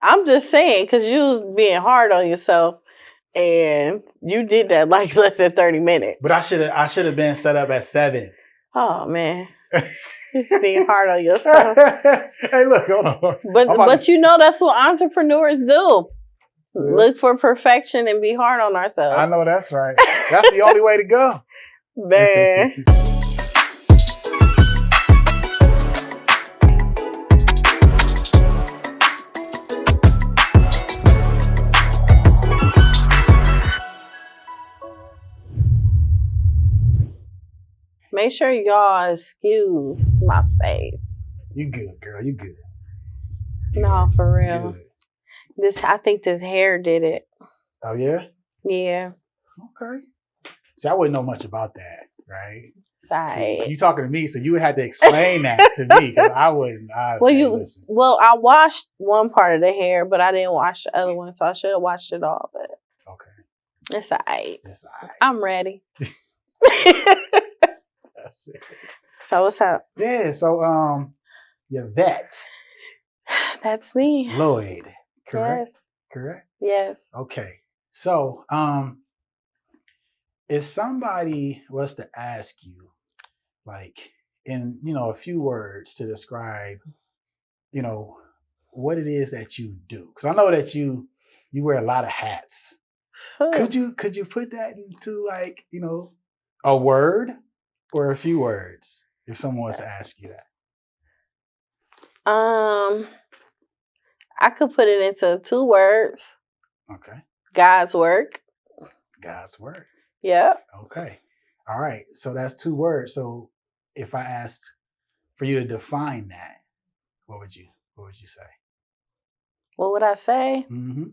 I'm just saying, because you was being hard on yourself, and you did that like less than 30 minutes. But I should have been set up at 7. Oh man, just being hard on yourself. Hey, look, hold on. But you know that's what entrepreneurs do. Yeah. Look for perfection and be hard on ourselves. I know that's right. That's the only way to go. Man. Make sure y'all excuse my face. You good, girl. You good. No, for real. Good. I think this hair did it. Oh, yeah? Yeah. Okay. See, I wouldn't know much about that, right? Sorry. See, you talking to me, so you would have to explain that to me, because I wouldn't. Well, I washed one part of the hair, but I didn't wash the other one, so I should have washed it all. But okay, it's all right. It's all right. I'm ready. That's it. So what's up? Yeah. So Yvette. That's me. Lloyd. Correct. Yes. Correct. Yes. Okay. So if somebody was to ask you, like, in a few words to describe, what it is that you do, because I know that you wear a lot of hats. Could you put that into, like, a word or a few words if someone was to ask you that? I could put it into 2 words. Okay. God's work. God's work. Yeah. Okay. All right. So that's 2 words. So if I asked for you to define that, what would you say? What would I say? Mm-hmm.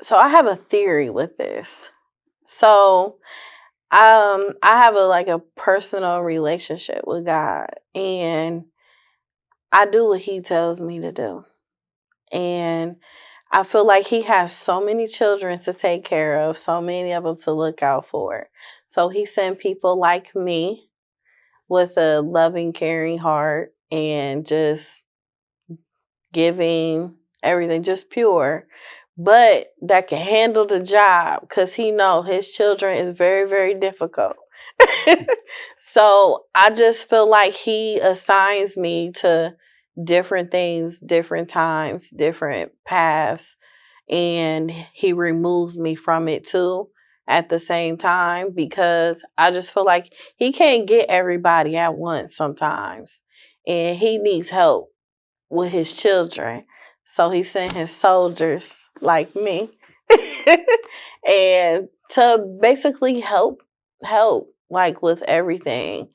So I have a theory with this. So I have a personal relationship with God, and I do what He tells me to do. And I feel like He has so many children to take care of, so many of them to look out for. So He sent people like me with a loving, caring heart and just giving everything, just pure, but that can handle the job, because He know His children is very, very difficult. So I just feel like He assigns me to different things, different times, different paths, and He removes me from it too at the same time, because I just feel like He can't get everybody at once sometimes, and He needs help with His children. So He sent His soldiers like me and to basically help like with everything.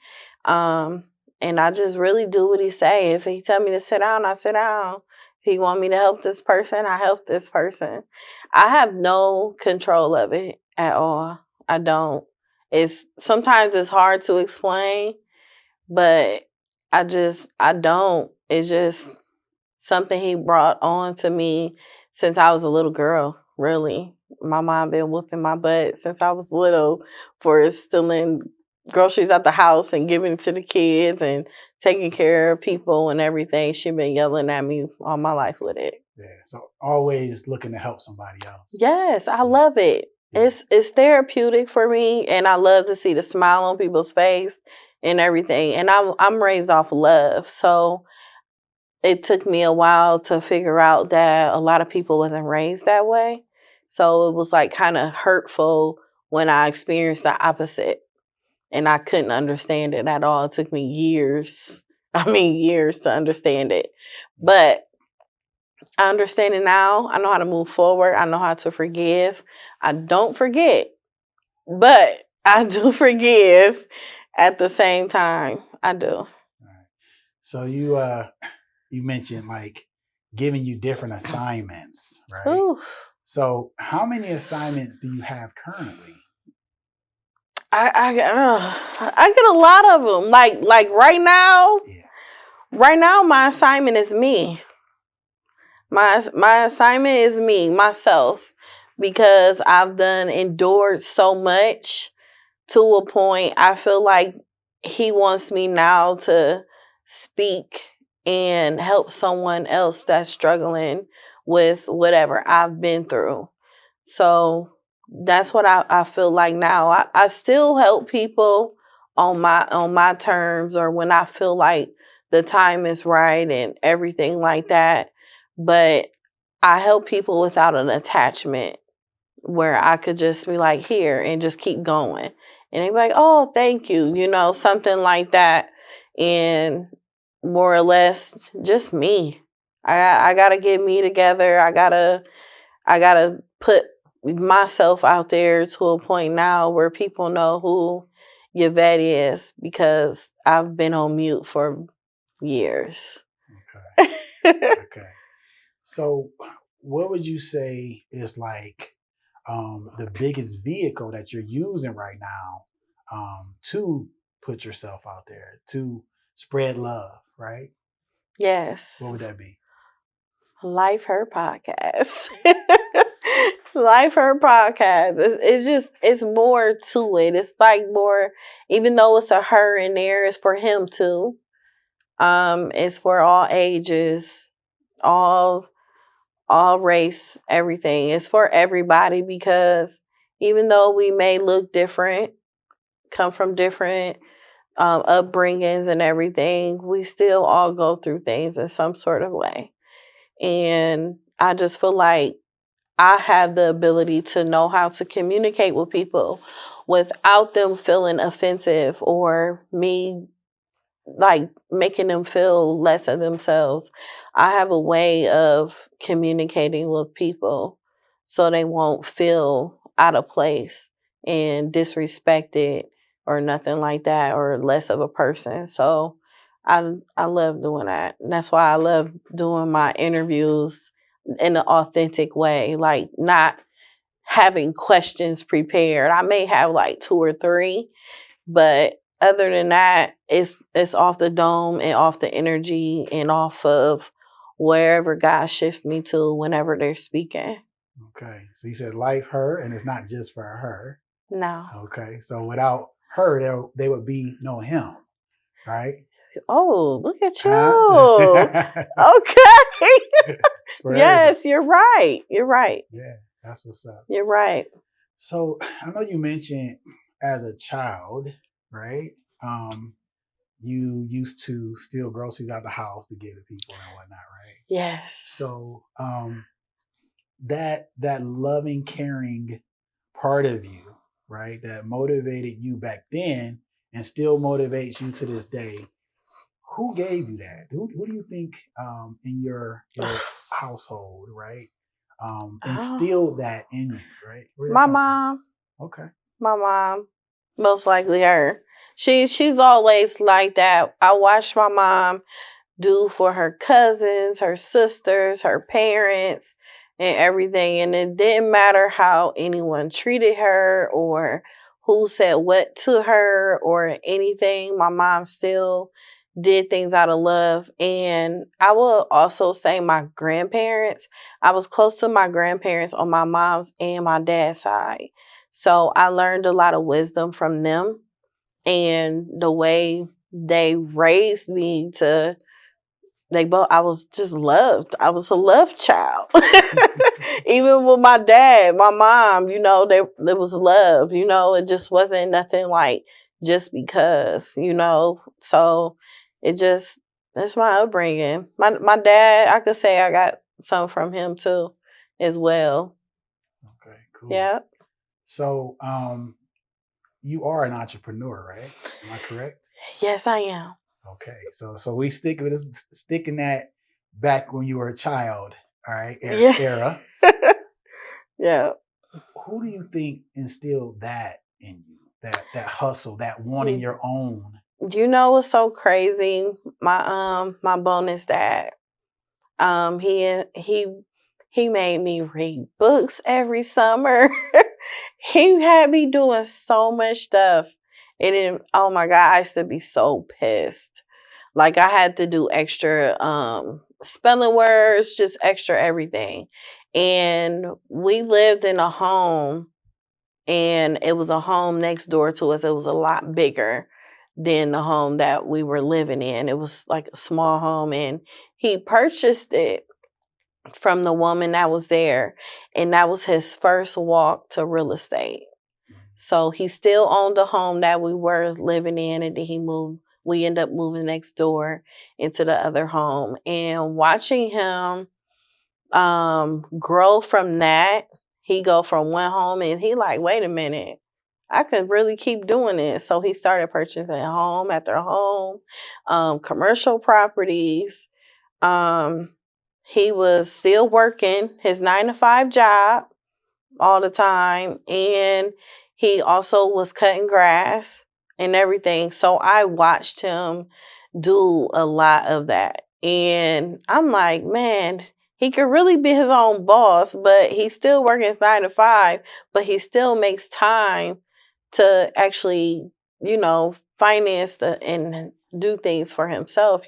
And I just really do what He say. If He tell me to sit down, I sit down. If He want me to help this person, I help this person. I have no control of it at all. I don't. Sometimes it's hard to explain, but I don't. It's just something He brought on to me since I was a little girl, really. My mom been whooping my butt since I was little for stealing groceries out the house and giving it to the kids and taking care of people and everything. She been yelling at me all my life with it. Yeah, so always looking to help somebody else. Yes, I love it. Yeah. It's therapeutic for me, and I love to see the smile on people's face and everything. And I'm raised off love, so it took me a while to figure out that a lot of people wasn't raised that way. So it was like kind of hurtful when I experienced the opposite, and I couldn't understand it at all. It took me years to understand it. But I understand it now. I know how to move forward. I know how to forgive. I don't forget, but I do forgive at the same time. I do. All right. So you mentioned, like, giving you different assignments, right? Oof. So how many assignments do you have currently? I get a lot of them. Like right now. Yeah. Right now, my assignment is me. My assignment is me, myself, because I've endured so much to a point. I feel like He wants me now to speak and help someone else that's struggling with whatever I've been through. So that's what I feel like now. I still help people on my terms, or when I feel like the time is right and everything like that. But I help people without an attachment, where I could just be like, here, and just keep going. And they'd be like, oh, thank you, something like that. And more or less just me. I gotta get me together. I gotta put myself out there to a point now where people know who Yvette is, because I've been on mute for years. Okay. Okay. So, what would you say is like the biggest vehicle that you're using right now to put yourself out there, to spread love, right? Yes. What would that be? Life Her podcast. Life Her podcast. It's more to it. It's like more, even though it's a her in there, it's for him too. It's for all ages, all race, everything. It's for everybody, because even though we may look different, come from different upbringings and everything, we still all go through things in some sort of way. And I just feel like I have the ability to know how to communicate with people without them feeling offensive, or me like making them feel less of themselves. I have a way of communicating with people so they won't feel out of place and disrespected or nothing like that, or less of a person. So I love doing that. And that's why I love doing my interviews in an authentic way, like not having questions prepared. I may have like 2 or 3, but other than that, it's off the dome and off the energy and off of wherever God shifts me to whenever they're speaking. Okay. So you said life her, and it's not just for her. No. Okay. So without her, there would be no him, right? Oh, look at Huh? you. Okay. For Yes, everybody. you're right. You're right. Yeah, that's what's up. You're right. So I know you mentioned as a child, right? You used to steal groceries out the house to give to people and whatnot, right? Yes. So that loving, caring part of you, right, that motivated you back then and still motivates you to this day. Who gave you that? Who do you think in your household, right, instilled that in you, right? My mom. Okay. My mom. Most likely her. She's always like that. I watched my mom do for her cousins, her sisters, her parents, and everything. And it didn't matter how anyone treated her or who said what to her or anything. My mom still did things out of love. And I will also say my grandparents, I was close to my grandparents on my mom's and my dad's side. So I learned a lot of wisdom from them, and the way they raised me to, I was just loved. I was a love child. Even with my dad, my mom, there was love, it just wasn't nothing like just because. So that's my upbringing. My dad, I could say I got some from him too, as well. Okay, cool. Yeah. So you are an entrepreneur, right? Am I correct? Yes, I am. Okay, so we sticking that back when you were a child, all right, Yeah. era. Yeah. Who do you think instilled that in you? That hustle, that wanting your own. You know what's so crazy? My bonus dad. He made me read books every summer. He had me doing so much stuff. And then, oh my God, I used to be so pissed. Like I had to do extra spelling words, just extra everything. And we lived in a home, and it was a home next door to us. It was a lot bigger than the home that we were living in. It was like a small home, and he purchased it from the woman that was there, and that was his first walk to real estate. So he still owned the home that we were living in, and then we ended up moving next door into the other home. And watching him grow from that, he go from one home and he like, wait a minute, I could really keep doing this. So he started purchasing home after home, commercial properties. Um, he was still working his 9 to 5 job all the time, and he also was cutting grass and everything. So I watched him do a lot of that. And I'm like, man, he could really be his own boss, but he's still working his 9 to 5, but he still makes time to actually, finance and do things for himself.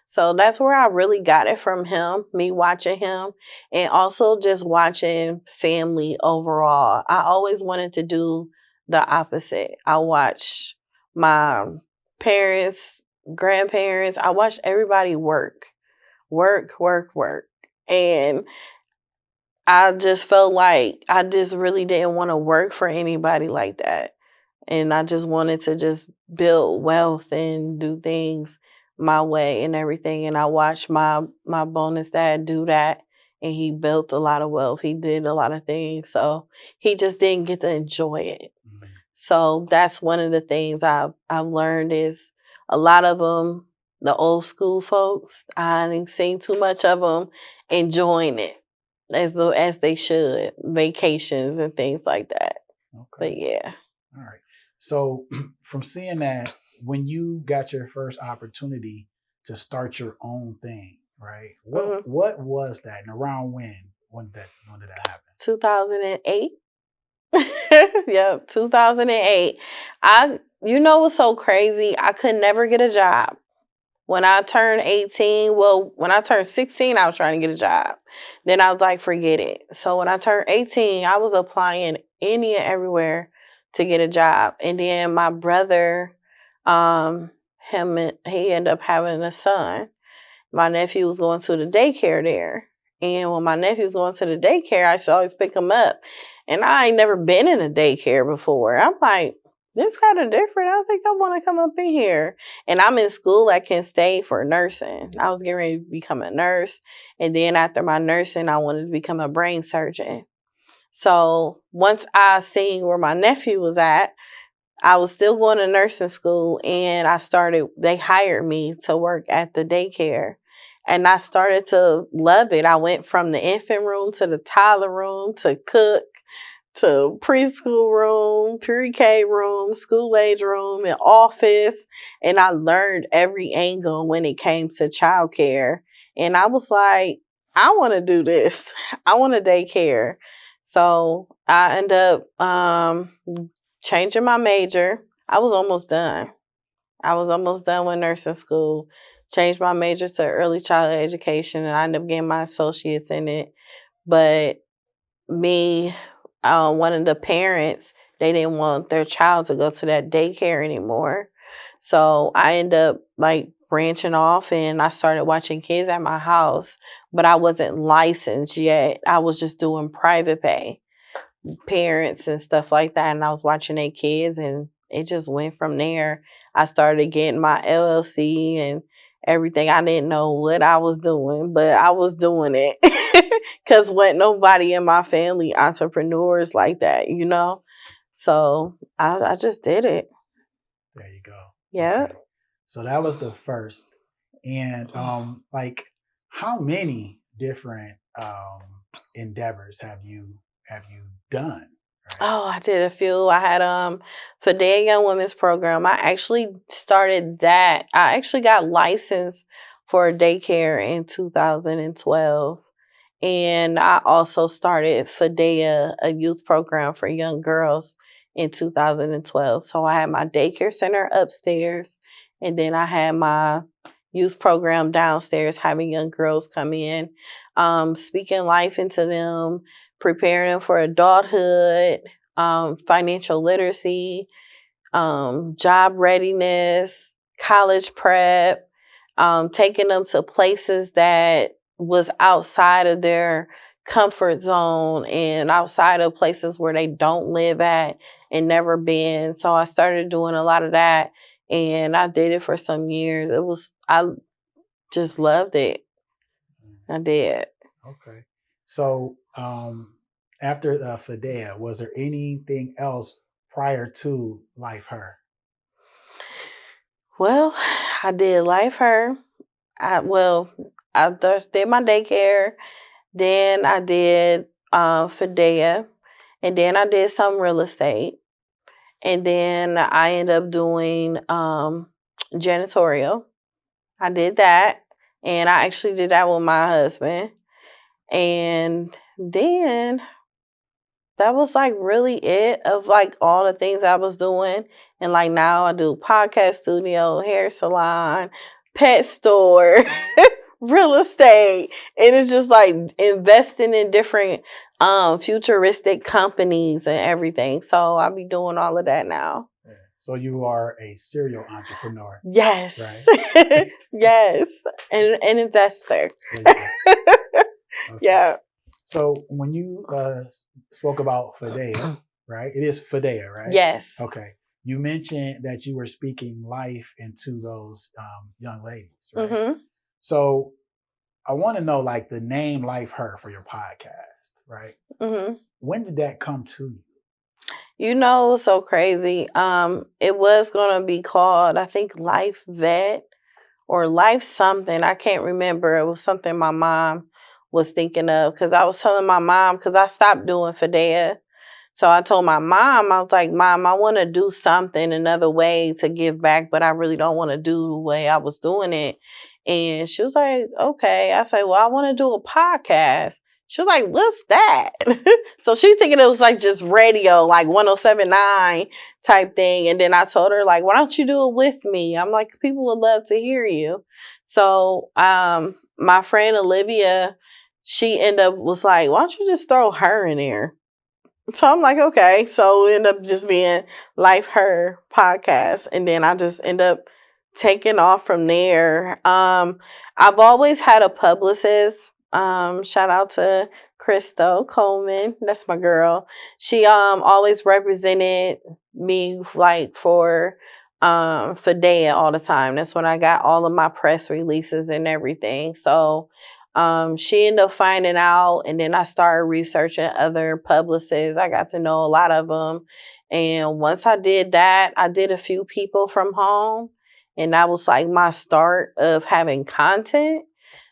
So that's where I really got it from him, me watching him, and also just watching family overall. I always wanted to do the opposite. I watched my parents, grandparents, I watched everybody work, work, work, work. And I just felt like I just really didn't want to work for anybody like that. And I just wanted to just build wealth and do things my way and everything. And I watched my bonus dad do that, and he built a lot of wealth. He did a lot of things. So he just didn't get to enjoy it. Mhm. So that's one of the things I've learned is a lot of them, the old school folks, I ain't seen too much of them enjoying it as they should, vacations and things like that. Okay. But yeah. All right. So from seeing that, when you got your first opportunity to start your own thing, right? What was that, and around when did that happen? 2008. Yep, 2008. What's so crazy? I could never get a job. When I turned 18, when I turned 16, I was trying to get a job. Then I was like, forget it. So when I turned 18, I was applying any and everywhere to get a job. And then my brother, he ended up having a son. My nephew was going to the daycare there. And when my nephew was going to the daycare, I used to always pick him up. And I ain't never been in a daycare before. I'm like, this kind of different. I think I want to come up in here. And I'm in school at Kent State for nursing. I was getting ready to become a nurse. And then after my nursing, I wanted to become a brain surgeon. So once I seen where my nephew was at, I was still going to nursing school, and they hired me to work at the daycare. And I started to love it. I went from the infant room to the toddler room to cook to preschool room, pre-K room, school age room, and office. And I learned every angle when it came to childcare. And I was like, I want to do this. I want a daycare. So I ended up changing my major. I was almost done. With nursing school. Changed my major to early childhood education, and I ended up getting my associates in it. But me, one of the parents, they didn't want their child to go to that daycare anymore. So I ended up like branching off, and I started watching kids at my house, but I wasn't licensed yet. I was just doing private pay parents and stuff like that, and I was watching their kids, and it just went from there. I started getting my LLC and everything. I didn't know what I was doing, but I was doing it because wasn't nobody in my family entrepreneurs like that. So I just did it. There you go. Yeah. Okay. So that was the first. And like how many different endeavors have you done? Right? Oh, I did a few. I had Fidea Young Women's Program. I actually started that. I actually got licensed for daycare in 2012. And I also started Fidea, a youth program for young girls, in 2012. So I had my daycare center upstairs, and then I had my youth program downstairs, having young girls come in, speaking life into them, preparing them for adulthood, financial literacy, job readiness, college prep, taking them to places that was outside of their comfort zone and outside of places where they don't live at and never been. So I started doing a lot of that, and I did it for some years. I just loved it. I did. Okay. So after Fidea, was there anything else prior to Life Her? Well, I did Life Her. I just did my daycare. Then I did Fidea, and then I did some real estate, and then I ended up doing janitorial. I did that, and I actually did that with my husband, and then that was like really it of like all the things I was doing. And like now I do podcast studio, hair salon, pet store, real estate. And it's just like investing in different futuristic companies and everything. So I'll be doing all of that now. Yeah. So you are a serial entrepreneur. Yes. Right? Yes. And an investor. Okay. Yeah. So when you spoke about Fidea, right? It is Fidea, right? Yes. Okay. You mentioned that you were speaking life into those young ladies, right? Mm-hmm. So I want to know, like, the name Life Her for your podcast, right? Mm-hmm. When did that come to you? You know, so crazy. It was gonna be called, I think, Life Vet or Life something. I can't remember. It was something my mom was thinking of because I was telling my mom because I stopped doing Fidea. So I told my mom, I was like, Mom, I want to do something another way to give back, but I really don't want to do the way I was doing it. And she was like, okay. I said, well, I want to do a podcast. She was like, what's that? So she's thinking it was like just radio, like 107.9 type thing. And then I told her, like, why don't you do it with me? I'm like, people would love to hear you. So my friend Olivia, she ended up was like, why don't you just throw her in there? So I'm like, okay. So it ended up just being Life Her podcast. And then I just end up taking off from there. I've always had a publicist. Shout out to Crystal Coleman. That's my girl. She always represented me like for Fidea all the time. That's when I got all of my press releases and everything. So she ended up finding out, and then I started researching other publicists. I got to know a lot of them. And once I did that, I did a few people from home, and that was like my start of having content.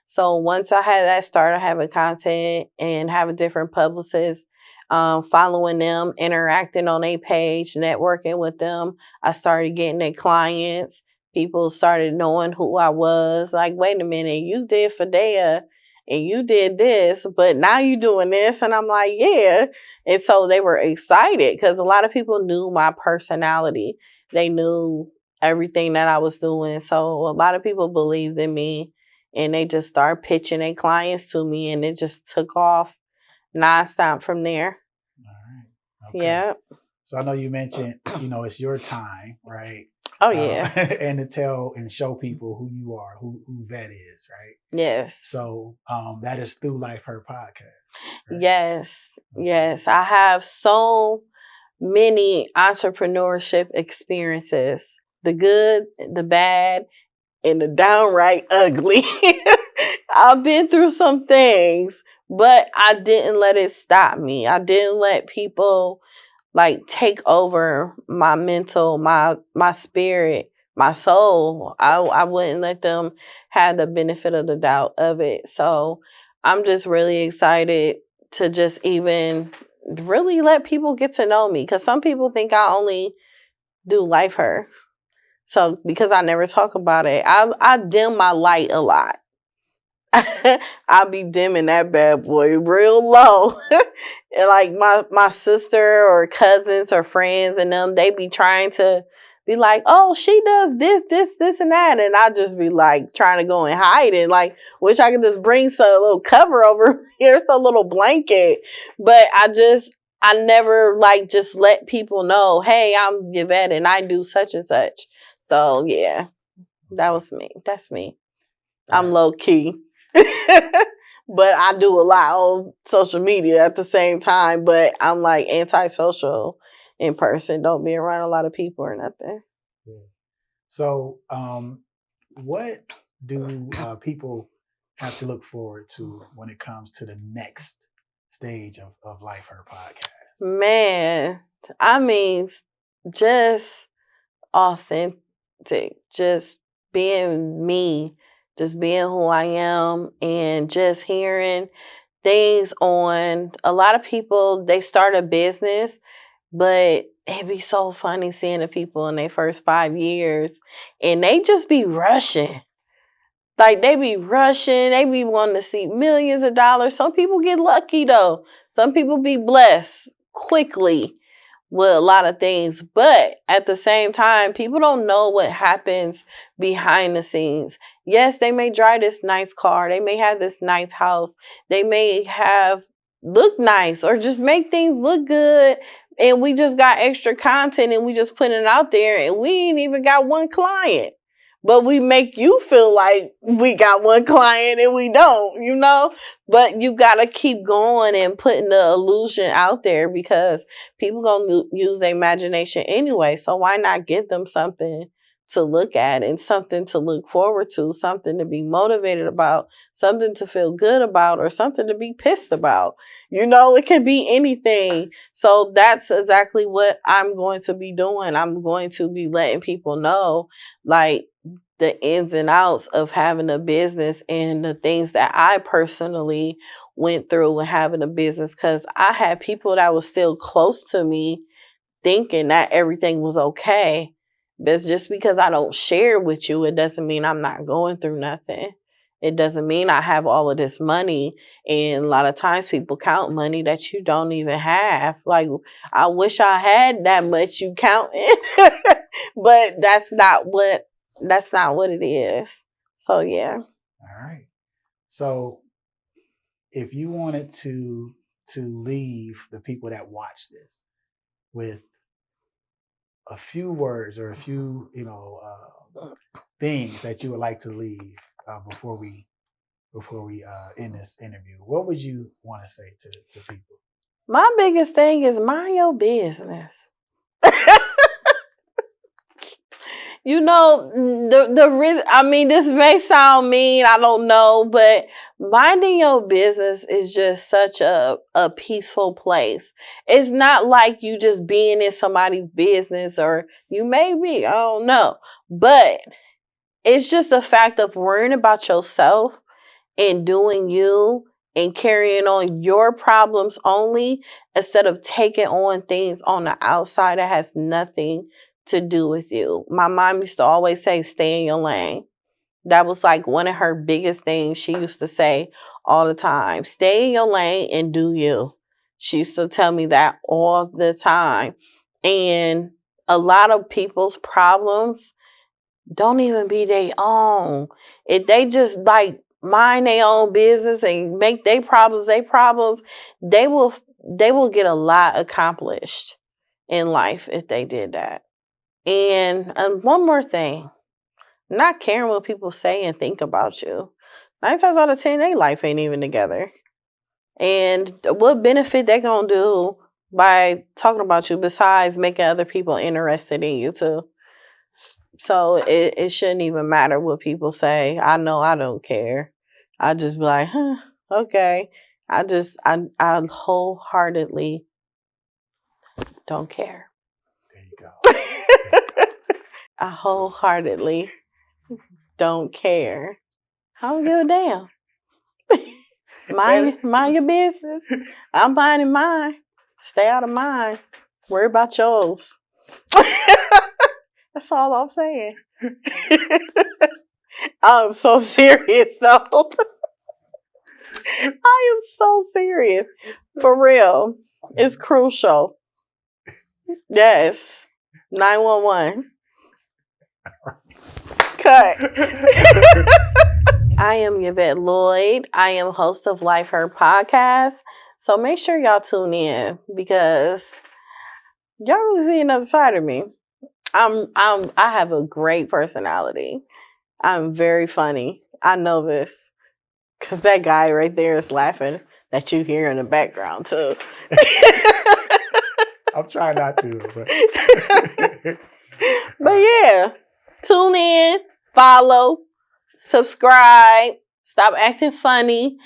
So once I had that start of having content and having different publicists, following them, interacting on their page, networking with them, I started getting their clients. People started knowing who I was. Like, wait a minute, you did Fidea and you did this, but now you doing this. And I'm like, yeah. And so they were excited because a lot of people knew my personality. They knew everything that I was doing. So a lot of people believed in me, and they just started pitching their clients to me, and it just took off nonstop from there. All right. Okay. Yeah. So I know you mentioned, it's your time, right? Oh, yeah. And to tell and show people who you are, who Yvette is, right? Yes. So that is through Life Her podcast. Right? Yes. Yes. I have so many entrepreneurship experiences, the good, the bad, and the downright ugly. I've been through some things, but I didn't let it stop me. I didn't let people like take over my mental, my spirit, my soul. I wouldn't let them have the benefit of the doubt of it. So I'm just really excited to just even really let people get to know me, because some people think I only do Life Her. So because I never talk about it, I dim my light a lot. I'll be dimming that bad boy real low. And like my sister or cousins or friends and them, they be trying to be like, oh, she does this, and that. And I just be like trying to go and hide it. Like, wish I could just bring some little cover over here, some little blanket. But I never like just let people know, hey, I'm Yvette and I do such and such. So yeah, that was me. That's me. I'm low key. But I do a lot on social media at the same time. But I'm like antisocial in person. Don't be around a lot of people or nothing. Yeah. So, what do people have to look forward to when it comes to the next stage of Life Her podcast? Man, I mean, just authentic, just being me, just being who I am, and just hearing things on a lot of people. They start a business, but it'd be so funny seeing the people in their first 5 years and they just be rushing. Like they be rushing, they be wanting to see millions of dollars. Some people get lucky though. Some people be blessed quickly with a lot of things. But at the same time, people don't know what happens behind the scenes. Yes, they may drive this nice car. They may have this nice house. They may have look nice or just make things look good. And we just got extra content and we just putting it out there and we ain't even got one client. But we make you feel like we got one client and we don't, you know? But you got to keep going and putting the illusion out there because people going to use their imagination anyway. So why not give them something to look at and something to look forward to, something to be motivated about, something to feel good about, or something to be pissed about. You know, it can be anything. So that's exactly what I'm going to be doing. I'm going to be letting people know, like, the ins and outs of having a business and the things that I personally went through with having a business, because I had people that was still close to me thinking that everything was okay. But just because I don't share with you, it doesn't mean I'm not going through nothing. It doesn't mean I have all of this money. And a lot of times people count money that you don't even have. Like, I wish I had that much you counting. But that's not what it is. So yeah. All right. So, if you wanted to leave the people that watch this with a few words or a few, things that you would like to leave before we end this interview, what would you want to say to people? My biggest thing is mind your business. You know, I mean, this may sound mean, I don't know, but minding your business is just such a peaceful place. It's not like you just being in somebody's business, or you may be, I don't know. But it's just the fact of worrying about yourself and doing you and carrying on your problems only, instead of taking on things on the outside that has nothing to do with you. My mom used to always say, stay in your lane. That was like one of her biggest things she used to say all the time. Stay in your lane and do you. She used to tell me that all the time. And a lot of people's problems don't even be their own. If they just like mind their own business and make their problems, they will get a lot accomplished in life if they did that. And one more thing, not caring what people say and think about you. 9 times out of 10, their life ain't even together. And what benefit they gonna do by talking about you besides making other people interested in you too? So it shouldn't even matter what people say. I know I don't care. I just be like, huh, okay. I wholeheartedly don't care. There you go. I wholeheartedly don't care. I don't give a damn. Mind your business. I'm minding mine. Stay out of mine. Worry about yours. That's all I'm saying. I'm so serious though. I am so serious. For real. It's crucial. Yes. 911. Cut. I am Yvette Lloyd. I am host of Life Her Podcast. So make sure y'all tune in because y'all really see another side of me. I have a great personality. I'm very funny. I know this because that guy right there is laughing that you hear in the background too. I'm trying not to, but yeah, tune in, follow, subscribe, stop acting funny,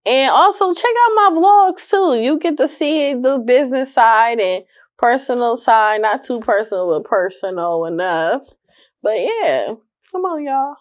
and also check out my vlogs too. You get to see the business side and personal side, not too personal, but personal enough. But yeah, come on, y'all.